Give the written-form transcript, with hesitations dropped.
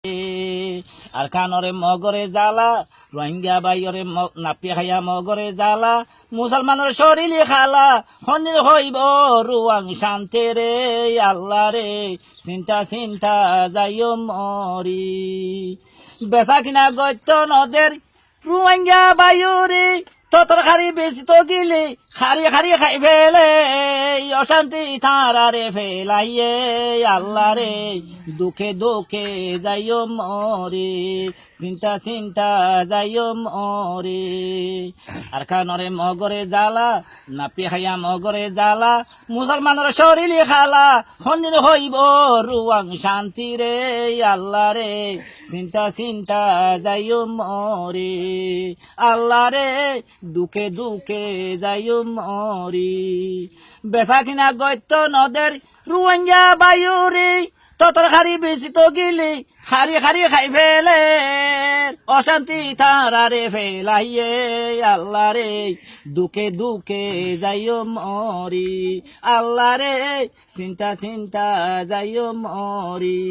আর কানরে মগরে জ্বালা রোহিঙ্গা বাইরে নাপি খাইয়া মগরে জ্বালা মুসলমানের শরীরে খালা হনির হইব রুয়াং শান্তি রে আল্লাহ রে চিন্তা চিন্তা যাইও মরি বেচা কিনা গত্য নদের রোহিঙ্গা বায়ুরে তোর খারি বেশি তো গিলে খারি খারি খাই ফেলে অশান্তি তারারে ফেলাইয়ে আল্লাহ রে দুঃখে দুঃখে যাইও মরে চিন্তা চিন্তা যাইও মরে আর কানরে মগরে জ্বালা নাপি খাইয়া মগরে জ্বালা মুসলমানের শরীরে খালা হন্দির হইব রুয়াং শান্তি রে আল্লাহ রে চিন্তা চিন্তা যাইও মরে আল্লাহ রে দুঃখে দুঃখে যাইও মরি বেচা কিনা গত্য নদের রোহিঙ্গা বায়ুরে তোর খারি বেশি তো গিলি খারি খারি খাই ফেলে অশান্তি তারারে ফেলাইয়ে আল্লাহ রে দুঃখে দুঃখে যাইও মরি আল্লাহ রে চিন্তা চিন্তা যাইও মরি।